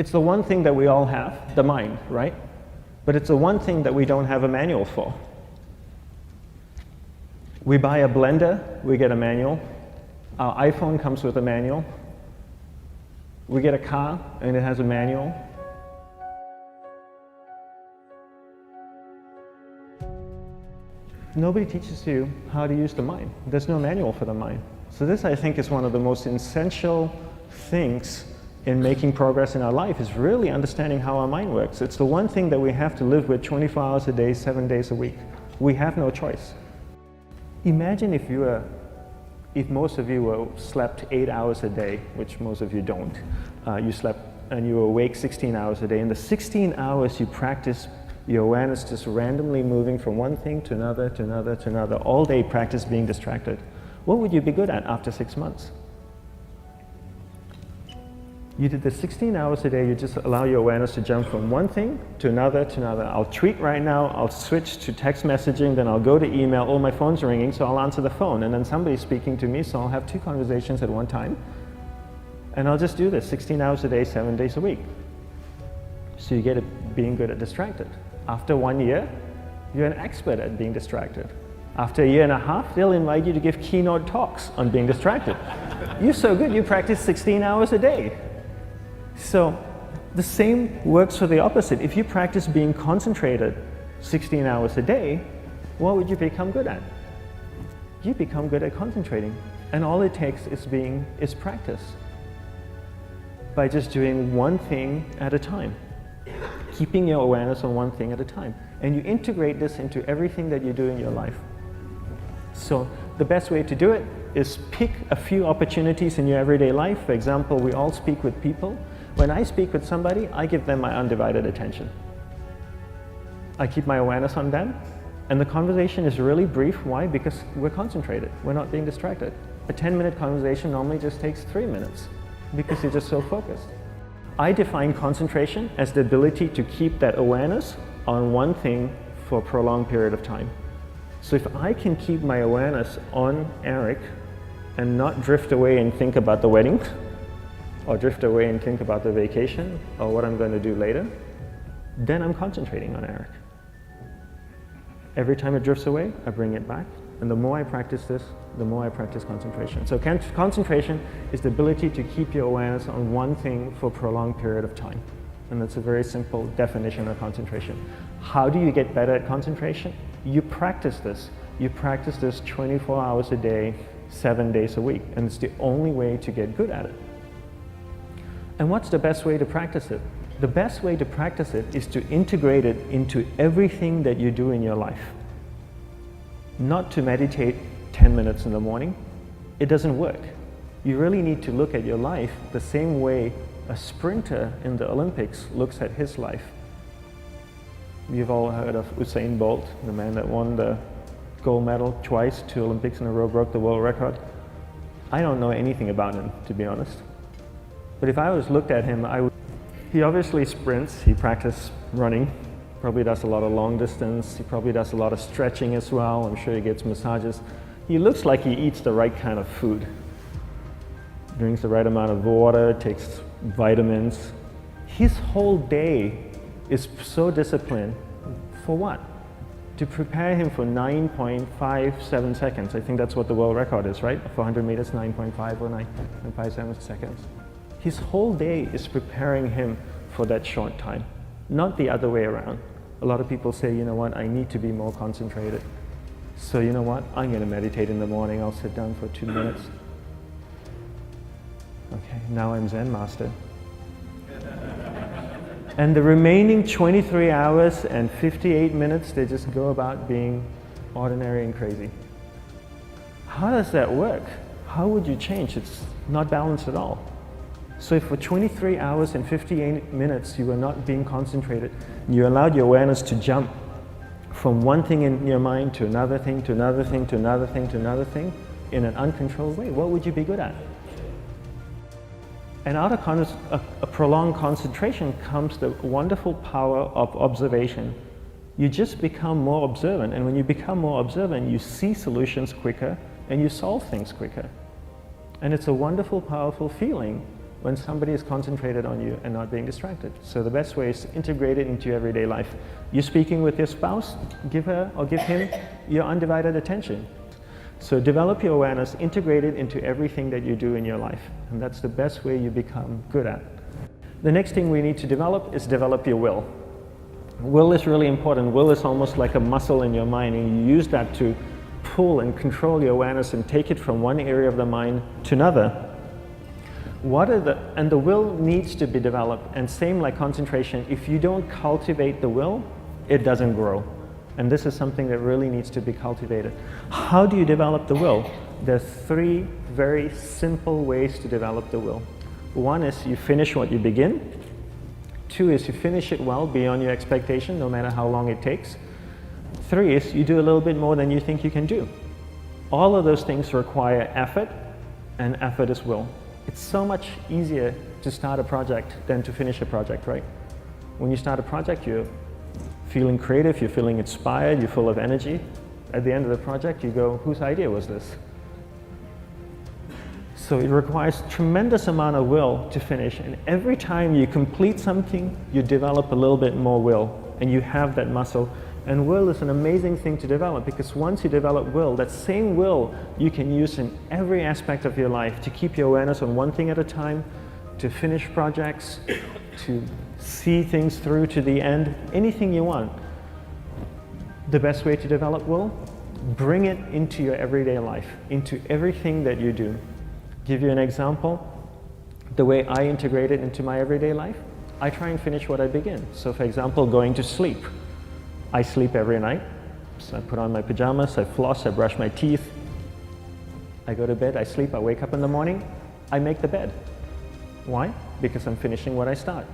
It's the one thing that we all have, the mind, right? But it's the one thing that we don't have a manual for. We buy a blender, we get a manual. Our iPhone comes with a manual. We get a car and it has a manual. Nobody teaches you how to use the mind. There's no manual for the mind. So this, I think, is one of the most essential things in making progress in our life, is really understanding how our mind works. It's the one thing that we have to live with 24 hours a day, 7 days a week. We have no choice. Imagine if most of you slept 8 hours a day, which most of you don't. You slept and you were awake 16 hours a day. In the 16 hours you practice your awareness just randomly moving from one thing to another, to another, to another. All day practice being distracted. What would you be good at after 6 months? You did the 16 hours a day, you just allow your awareness to jump from one thing to another, to another. I'll tweet right now, I'll switch to text messaging, then I'll go to email. Oh, my phone's ringing, so I'll answer the phone. And then somebody's speaking to me, so I'll have 2 conversations at one time. And I'll just do this 16 hours a day, 7 days a week. So you get it being good at distracted. After 1 year, you're an expert at being distracted. After a year and a half, they'll invite you to give keynote talks on being distracted. You're so good, you practice 16 hours a day. So the same works for the opposite. If you practice being concentrated 16 hours a day, what would you become good at? You become good at concentrating. And all it takes is practice. By just doing one thing at a time. Keeping your awareness on one thing at a time. And you integrate this into everything that you do in your life. So the best way to do it is pick a few opportunities in your everyday life. For example, we all speak with people. When I speak with somebody, I give them my undivided attention. I keep my awareness on them, and the conversation is really brief. Why? Because we're concentrated. We're not being distracted. A 10-minute conversation normally just takes 3 minutes because you're just so focused. I define concentration as the ability to keep that awareness on one thing for a prolonged period of time. So if I can keep my awareness on Eric and not drift away and think about the wedding, or drift away and think about the vacation, or what I'm going to do later, then I'm concentrating on Eric. Every time it drifts away, I bring it back. And the more I practice this, the more I practice concentration. So concentration is the ability to keep your awareness on one thing for a prolonged period of time. And that's a very simple definition of concentration. How do you get better at concentration? You practice this. You practice this 24 hours a day, 7 days a week. And it's the only way to get good at it. And what's the best way to practice it? The best way to practice it is to integrate it into everything that you do in your life. Not to meditate 10 minutes in the morning. It doesn't work. You really need to look at your life the same way a sprinter in the Olympics looks at his life. You've all heard of Usain Bolt, the man that won the gold medal twice, 2 Olympics in a row, broke the world record. I don't know anything about him, to be honest. But if I was looked at him, he obviously sprints, he practices running, probably does a lot of long distance, he probably does a lot of stretching as well, I'm sure he gets massages. He looks like he eats the right kind of food. Drinks the right amount of water, takes vitamins. His whole day is so disciplined. For what? To prepare him for 9.57 seconds. I think that's what the world record is, right? For 100 meters, 9.5 or 9.57 seconds. His whole day is preparing him for that short time, not the other way around. A lot of people say, you know what, I need to be more concentrated. So you know what, I'm going to meditate in the morning, I'll sit down for 2 minutes. Okay, now I'm Zen master. And the remaining 23 hours and 58 minutes, they just go about being ordinary and crazy. How does that work? How would you change? It's not balanced at all. So if for 23 hours and 58 minutes you were not being concentrated, you allowed your awareness to jump from one thing in your mind to another thing, to another thing, to another thing, to another thing, in an uncontrolled way, what would you be good at? And out of a prolonged concentration comes the wonderful power of observation. You just become more observant, and when you become more observant, you see solutions quicker and you solve things quicker. And it's a wonderful, powerful feeling when somebody is concentrated on you and not being distracted. So the best way is to integrate it into your everyday life. You're speaking with your spouse, give her or give him your undivided attention. So develop your awareness, integrate it into everything that you do in your life. And that's the best way you become good at. The next thing we need to develop is develop your will. Will is really important. Will is almost like a muscle in your mind, and you use that to pull and control your awareness and take it from one area of the mind to another. And the will needs to be developed, and same like concentration, if you don't cultivate the will, it doesn't grow. And this is something that really needs to be cultivated. How do you develop the will? There's 3 very simple ways to develop the will. 1 is you finish what you begin. 2 is you finish it well beyond your expectation, no matter how long it takes. 3 is you do a little bit more than you think you can do. All of those things require effort, and effort is will. It's so much easier to start a project than to finish a project, right? When you start a project, you're feeling creative, you're feeling inspired, you're full of energy. At the end of the project, you go, whose idea was this? So it requires tremendous amount of will to finish, and every time you complete something, you develop a little bit more will, and you have that muscle. And will is an amazing thing to develop, because once you develop will, that same will you can use in every aspect of your life to keep your awareness on one thing at a time, to finish projects, to see things through to the end, anything you want. The best way to develop will? Bring it into your everyday life, into everything that you do. Give you an example, the way I integrate it into my everyday life, I try and finish what I begin. So for example, going to sleep. I sleep every night, so I put on my pajamas, I floss, I brush my teeth, I go to bed, I sleep, I wake up in the morning, I make the bed. Why? Because I'm finishing what I start.